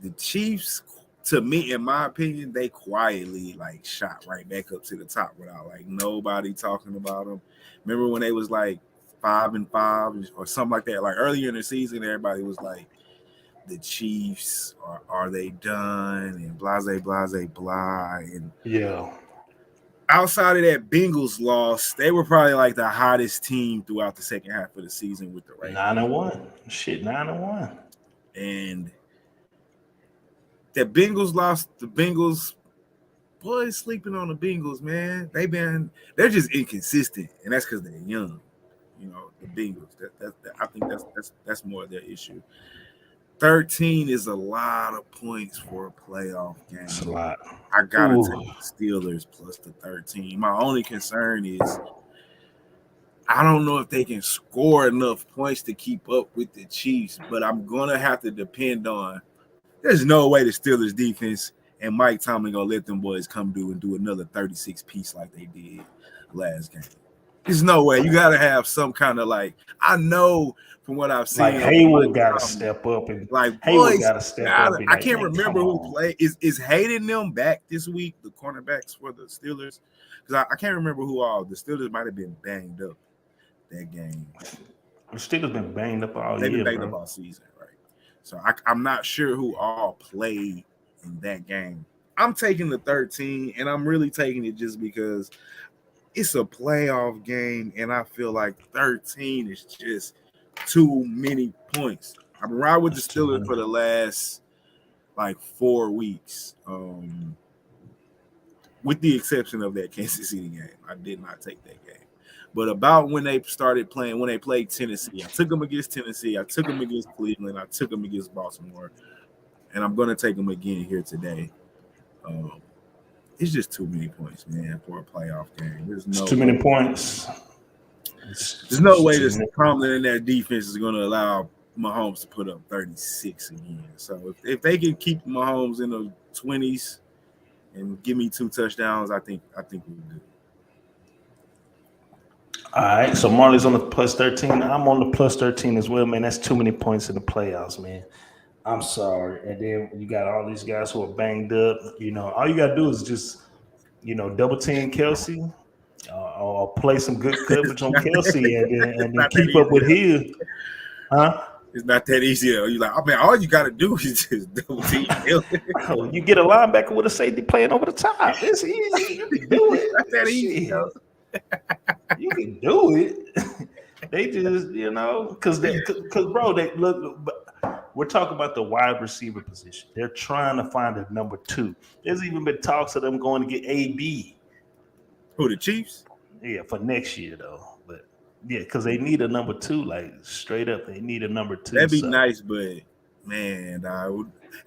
The Chiefs, to me, in my opinion, they quietly like shot right back up to the top without like nobody talking about them. Remember when they was like 5-5 or something like that? Like earlier in the season, everybody was like, the Chiefs are they done? And blah. And yeah. Outside of that Bengals loss, they were probably like the hottest team throughout the second half of the season with the Ravens. 9-1. Shit, 9-1. And the Bengals lost. The Bengals, boys sleeping on the Bengals, man. They're just inconsistent, and that's because they're young. You know, the Bengals. I think that's more of their issue. 13 is a lot of points for a playoff game. That's a lot. I gotta take the Steelers plus the 13. My only concern is I don't know if they can score enough points to keep up with the Chiefs, but I'm gonna have to depend on. There's no way the Steelers defense and Mike Tomlin gonna let them boys come do another 36 piece like they did last game. There's no way. You gotta have some kind of like. I know from what I've seen, like Hayward got to step up and like Hayward got to step up. I can't remember who played. Is Hayden them back this week? The cornerbacks for the Steelers, because I can't remember who all the Steelers might have been banged up that game. The Steelers been banged up all year. They've been banged up all season, right? So I'm not sure who all played in that game. I'm taking the 13, and I'm really taking it just because it's a playoff game, and I feel like 13 is just too many points. I've been riding with the Steelers for the last like 4 weeks, with the exception of that Kansas City game. I did not take that game. But about when they started playing, when they played Tennessee, I took them against Tennessee. I took them against Cleveland. I took them against Baltimore. And I'm going to take them again here today. It's just too many points, man, for a playoff game. There's too many points. There's no way that Tomlin and that defense is going to allow Mahomes to put up 36 again. So if they can keep Mahomes in the 20s and give me 2 touchdowns, I think we'll do. All right, so Marley's on the plus 13. I'm on the plus 13 as well, man. That's too many points in the playoffs, man. I'm sorry. And then you got all these guys who are banged up. You know, all you got to do is just, double team Kelsey or play some good coverage on Kelsey and then keep up with Hill. Huh? It's not that easy. You like, I mean, all you got to do is just double team. You get a linebacker with a safety playing over the top. It's easy. You can do it. It's not that easy, though. You can do it. They just, because bro, they look. We're talking about the wide receiver position. They're trying to find a number 2. There's even been talks of them going to get AB. Who, the Chiefs? Yeah, for next year though. But yeah, because they need a number 2, like straight up. They need a number 2. That'd be nice, but man,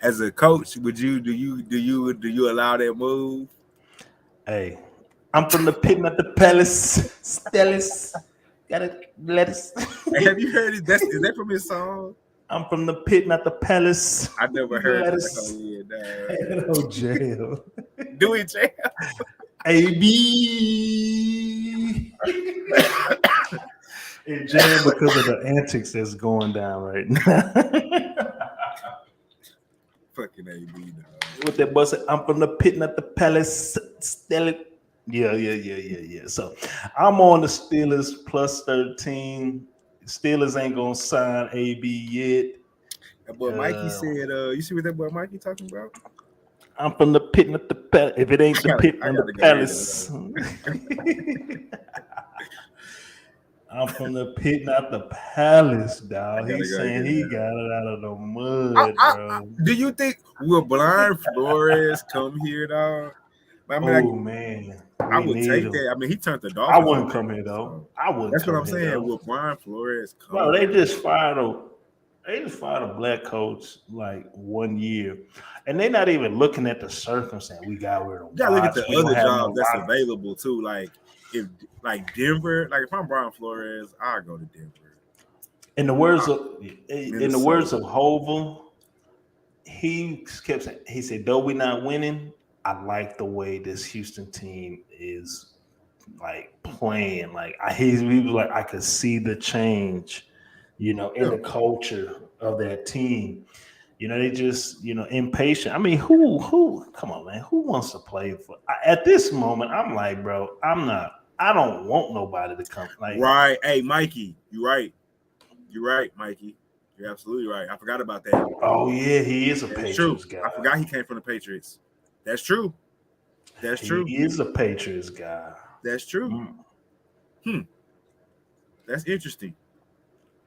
as a coach, do you allow that move? Hey, I'm from the pit, not the palace. Stellis, gotta let us. Hey, have you heard it? Is that from his song? I'm from the pit, not the palace. I never heard it. Oh, jail. Do it, jail. AB. In jail because of the antics that's going down right now. Fucking AB, dog. With that bus, I'm from the pit, not the palace. Yeah. So I'm on the Steelers plus 13. Steelers ain't gonna sign AB yet. That boy Mikey said, you see what that boy Mikey talking about? I'm from the pit, not the palace. If it ain't the pit, not the palace. I'm from the pit, not the palace, dog. He's saying he got it out of the mud, bro. Do you think will Blind Flores come here, dog? I mean, man. I would take that. I mean, he turned the dog. I wouldn't come here though. That's what I'm saying. Will Brian Flores come? Bro, they just fired a black coach like 1 year, and they're not even looking at the circumstance. We got where you gotta look at the other jobs that's available too. Like if Denver, like if I'm Brian Flores, I'll go to Denver. In the words of Hova, he kept saying, he said, though we're not winning, I like the way this Houston team is like playing. Like he was like, I could see the change, in the culture of that team. They just, impatient. I mean, who, come on, man, who wants to play for? At this moment, I'm like, bro, I don't want nobody to come. Like, right. Hey, Mikey, you're right. You're right, Mikey. You're absolutely right. I forgot about that. Oh, yeah, he is a Patriots guy. I forgot he came from the Patriots. That's true. That's true. He is a Patriots guy. That's true. That's interesting.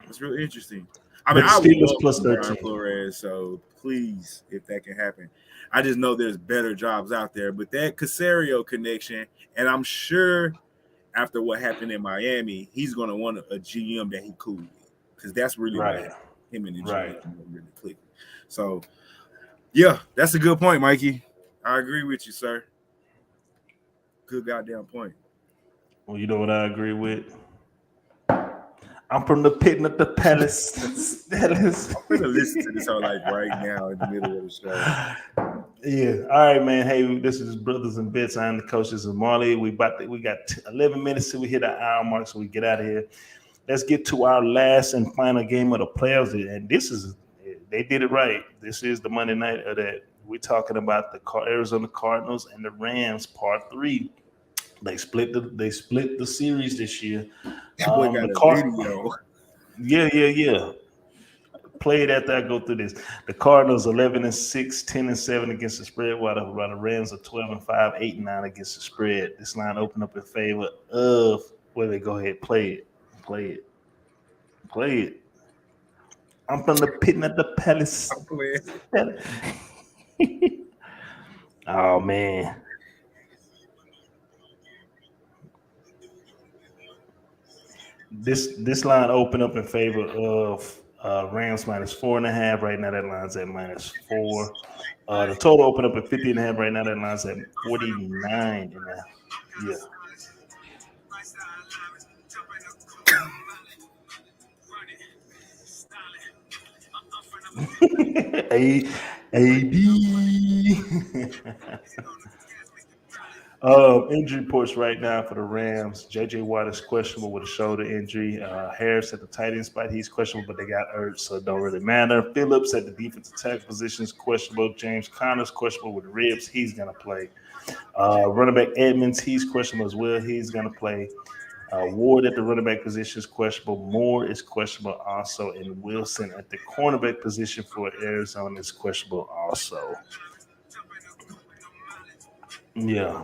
That's real interesting. I mean, I love plus 13 Flores, so please, if that can happen. I just know there's better jobs out there, but that Caserio connection, and I'm sure after what happened in Miami, he's going to want a GM that he cool with, because that's really what him and the GM really click. So, yeah, that's a good point, Mikey. I agree with you, sir. Good goddamn point. Well, you know what I agree with? I'm from the pit, not the palace. I'm going to listen to this all like right now in the middle of the show. Yeah. All right, man. Hey, this is Brothas N Bets. I'm the coach. This is Marley. We got 11 minutes till we hit the hour mark, so we get out of here. Let's get to our last and final game of the playoffs. And they did it right. This is the Monday night of that. We're talking about the Arizona Cardinals and the Rams, part 3. They split the series this year. Video. Yeah. Play it after I go through this. The Cardinals 11-6, 10-7 against the spread, while the Rams are 12-5, 8-9 against the spread. This line opened up in favor of. Wait, go ahead, play it. I'm from the pit, not the palace. Oh man. This line opened up in favor of Rams minus 4.5. Right now that line's at minus 4. The total opened up at 50.5. Right now that line's at 49.5. Yeah. AD. Injury reports right now for the Rams. J.J. Watt is questionable with a shoulder injury. Harris at the tight end spot, he's questionable, but they got Ertz, so it don't really matter. Phillips at the defensive tackle position is questionable. James Conner's questionable with ribs. He's going to play. Running back Edmonds, he's questionable as well. He's going to play. Ward at the running back position is questionable. Moore is questionable also. And Wilson at the cornerback position for Arizona is questionable also. Yeah.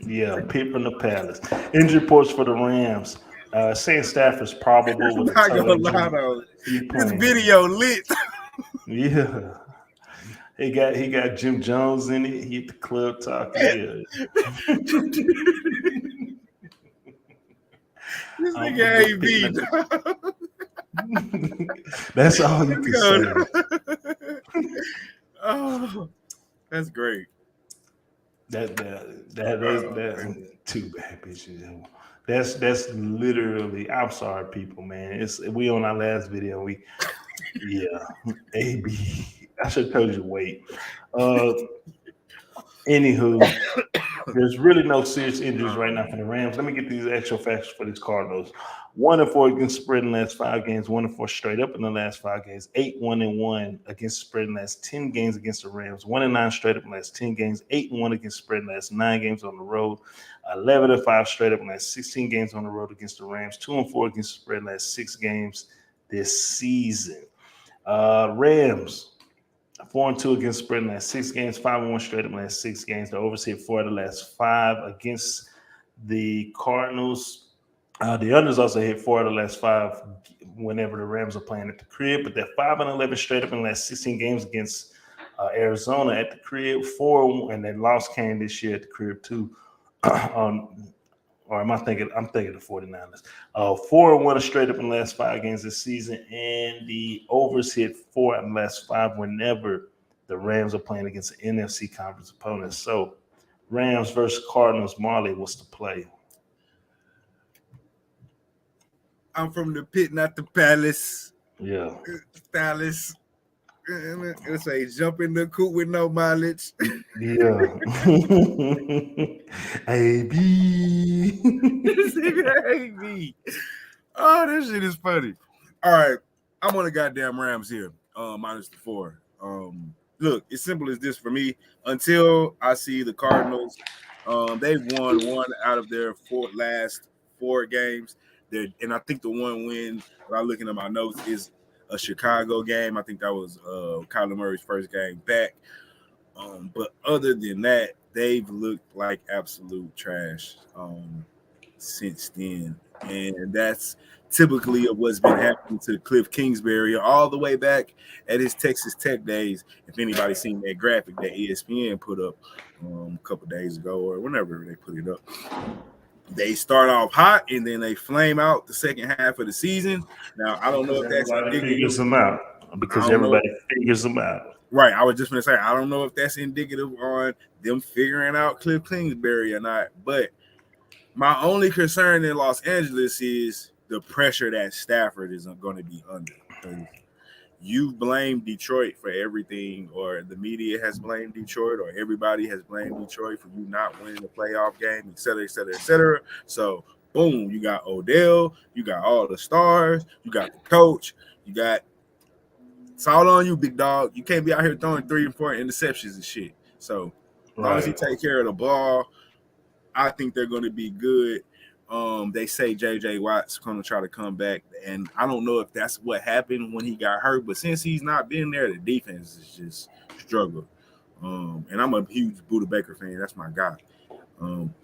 Yeah, Pitt from the Palace. Injury reports for the Rams. Saying Stafford's probable with a Not toe gonna injury. lie though, He's this playing. video lit. Yeah. He got Jim Jones in it. He hit the club talking. Yeah. This nigga AB. That's all you can say. Oh, that's great. That too bad, bitches. That's literally. I'm sorry, people, man. We on our last video. AB. I should have told you to wait. Anywho, there's really no serious injuries right now for the Rams. Let me get these actual facts for these Cardinals. 1-4 against spread in the last 5 games. 1-4 straight up in the last 5 games. 8-1-1 against spread in the last 10 games against the Rams. 1-9 straight up in the last 10 games. 8-1 against spread in the last 9 games on the road. 11-5 straight up in the last 16 games on the road against the Rams. 2-4 against spread in the last 6 games this season. Rams. 4-2 against spread in the last 6 games, 5-1 straight up in the last 6 games. The overs hit 4 of the last 5 against the Cardinals. The unders also hit 4 of the last 5 whenever the Rams are playing at the crib. But they're 5-11 straight up in the last 16 games against Arizona at the crib. 4, and then loss came this year at the crib too. Or am I thinking? I'm thinking the 49ers. 4-1 straight up in the last 5 games this season, and the overs hit 4 in the last 5 whenever the Rams are playing against the NFC conference opponents. So, Rams versus Cardinals. Marley, what's the play? I'm from the pit, not the palace. Yeah. Palace. It's a jump in the coop with no mileage. Yeah. AB. AB. Oh, this shit is funny. All right. I'm on the goddamn Rams here. Minus the 4. Look, it's simple as this for me. Until I see the Cardinals, they've won 1 out of their last 4 games. And I think the one win, when I'm looking at my notes, is a Chicago game. I think that was Kyler Murray's first game back. But other than that, they've looked like absolute trash since then. And that's typically of what's been happening to Cliff Kingsbury all the way back at his Texas Tech days. If anybody's seen that graphic that ESPN put up a couple days ago or whenever they put it up. They start off hot and then they flame out the second half of the season. Now, I don't know if that's indicative. Figures them out because everybody figures them out. Right. I was just going to say, I don't know if that's indicative on them figuring out Cliff Kingsbury or not. But my only concern in Los Angeles is the pressure that Stafford is going to be under. You blame Detroit for everything, or the media has blamed Detroit, or everybody has blamed Detroit for you not winning the playoff game, et cetera, et cetera, et cetera. So, boom, you got Odell, you got all the stars, you got the coach, it's all on you, big dog. You can't be out here throwing 3 and 4 interceptions and shit. So, as long as you take care of the ball, I think they're going to be good. They say J.J. Watt's going to try to come back, and I don't know if that's what happened when he got hurt, but since he's not been there, the defense is just struggled. And I'm a huge Buda Baker fan. That's my guy.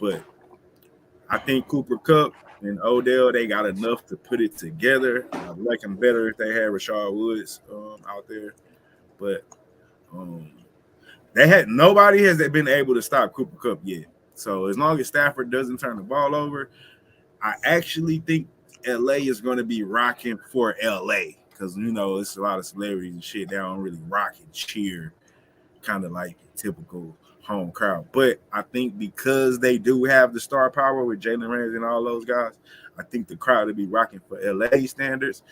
But I think Cooper Kupp and Odell, they got enough to put it together. I'd like them better if they had Rashard Woods out there. But nobody has been able to stop Cooper Kupp yet. So as long as Stafford doesn't turn the ball over, I actually think LA is going to be rocking for LA because, it's a lot of celebrities and shit. They don't really rock and cheer, kind of like typical home crowd. But I think because they do have the star power with Jalen Ramsey and all those guys, I think the crowd will be rocking for LA standards.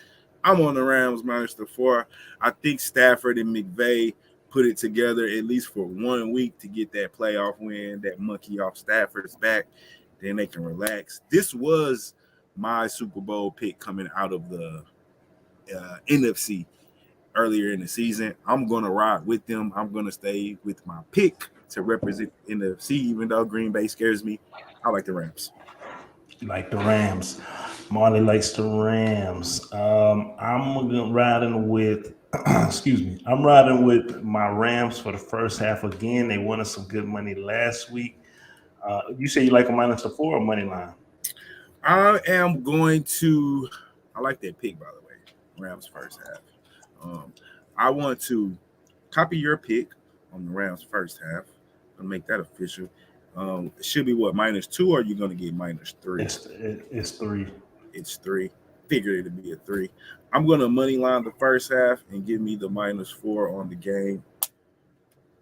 I'm on the Rams minus the 4. I think Stafford and McVay put it together at least for 1 week to get that playoff win, that monkey off Stafford's back. Then they can relax. This was my Super Bowl pick coming out of the NFC. earlier in the season. I'm gonna ride with them. I'm gonna stay with my pick to represent NFC, even though Green Bay scares me. I like the Rams. Like the Rams. Marley likes the Rams. I'm riding with, excuse me, I'm riding with my Rams for the first half again. They won us some good money last week. You say you like a -4 or money line? I am going to. I like that pick, by the way. Rams first half. I want to copy your pick on the Rams first half and make that official. It should be what, -2, or are you going to get -3? It's 3. It's 3. Figured it'd be a 3. I'm going to money line the first half and give me the -4 on the game.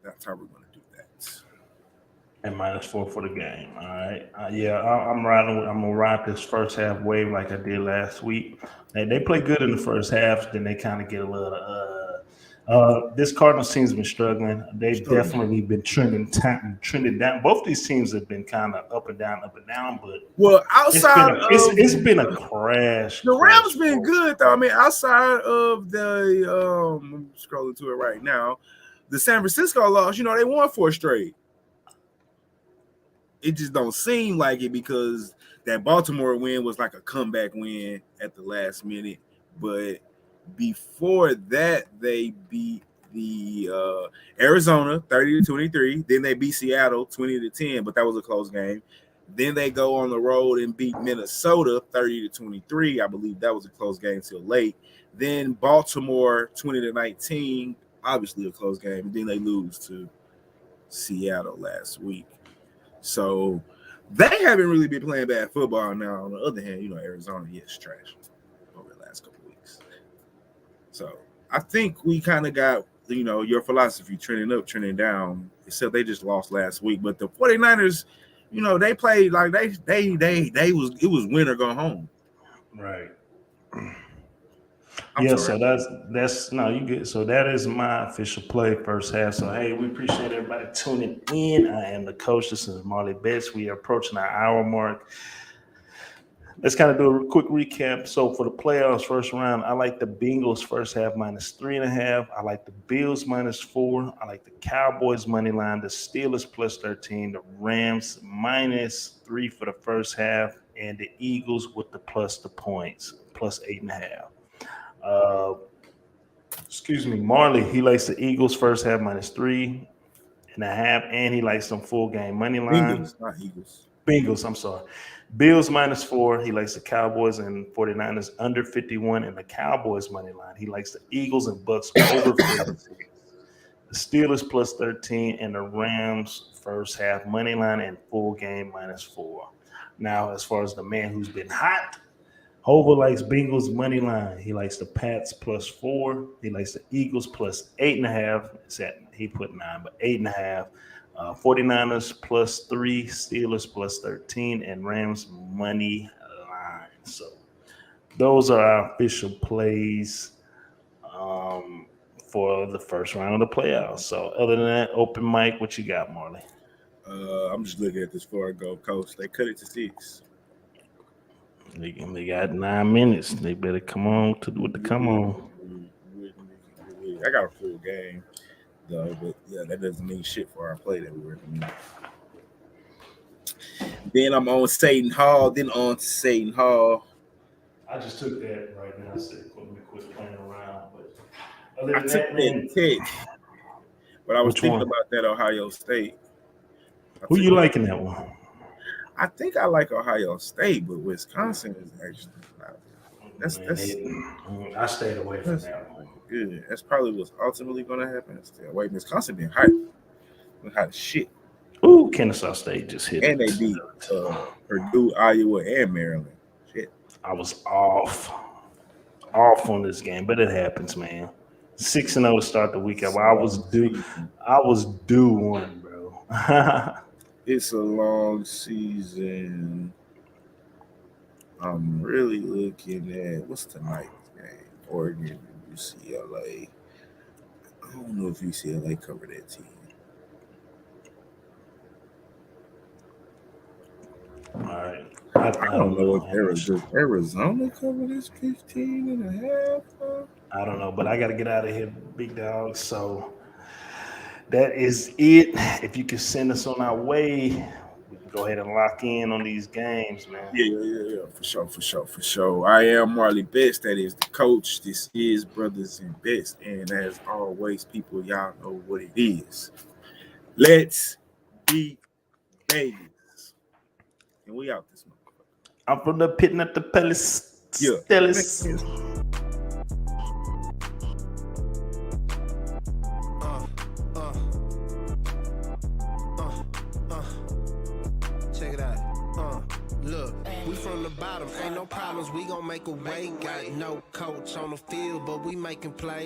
That's how we're going to do that. And -4 for the game. All right. I'm riding. I'm gonna ride this first half wave like I did last week. They play good in the first half, then they kind of get a little. This Cardinals team's been struggling. They've definitely been trending down. Both these teams have been kind of up and down. But outside it's been a crash. The Rams been good though. I mean, outside of the I'm scrolling to it right now, the San Francisco loss. They won 4 straight. It just don't seem like it because that Baltimore win was like a comeback win at the last minute. But before that, they beat the Arizona 30-23. Then they beat Seattle 20-10, but that was a close game. Then they go on the road and beat Minnesota 30-23. I believe that was a close game till late. Then Baltimore 20-19, obviously a close game. And then they lose to Seattle last week. So they haven't really been playing bad football. Now, on the other hand, Arizona, yes, trash over the last couple of weeks. So I think we kind of got, your philosophy trending up, trending down, except they just lost last week. But the 49ers, they played like it was win or go home. Right. Sorry. So that's no, you good. So that is my official play first half. So hey, we appreciate everybody tuning in. I am the coach. This is Marley Bets. We are approaching our hour mark. Let's kind of do a quick recap. So for the playoffs, first round, I like the Bengals first half -3.5. I like the Bills -4. I like the Cowboys money line, the Steelers +13, the Rams -3 for the first half, and the Eagles with the points +8.5. Marley, he likes the Eagles first half -3.5, and he likes some full game money line. Bengals, not Eagles. Bengals, I'm sorry. Bills -4. He likes the Cowboys and 49ers under 51, and the Cowboys money line. He likes the Eagles and Bucks over 56. The Steelers +13, and the Rams first half money line and full game -4. Now, as far as the man who's been hot, Hova likes Bengals money line. He likes the Pats +4. He likes the Eagles +8.5. He put 9, but 8.5. 49ers +3, Steelers +13, and Rams money line. So those are our official plays for the first round of the playoffs. So other than that, open mic, what you got, Marley? I'm just looking at this far Gulf Coast. They cut it to 6. They got 9 minutes. They better come on with the come on. I got a full game. Though, but yeah, that doesn't mean shit for our play that we're recommending. Then I'm on Satan Hall. Then on to Satan Hall. I just took that right now. I said, let me quit playing around. But other I than took that pick, but I was thinking about that Ohio State. Who you liking that one? I think I like Ohio State, but Wisconsin is actually not. I stayed away from that one. Good. That's probably what's ultimately going to happen. Stay away. Wisconsin been hot. Hot as shit. Ooh, Kennesaw State just hit. And they beat Purdue, Iowa, and Maryland. Shit. I was off on this game, but it happens, man. 6-0 to start the weekend. I was due one, bro. It's a long season. I'm really looking at what's tonight's game. Oregon, UCLA. I don't know if UCLA covered that team. All right. I don't know if Arizona covered this 15.5. I don't know, but I got to get out of here, big dog. So that is it. If you can send us on our way, we can go ahead and lock in on these games, man. Yeah. For sure. I am Marley Best. That is the coach. This is Brothas N Bets. And as always, people, y'all know what it is. Let's be Vegas. And we out this month. I'm from the pit at the palace. Yeah. Stellis. Check it out. Look, we from the bottom, ain't no problems. We gon' make a way. Got no coach on the field, but we making plays.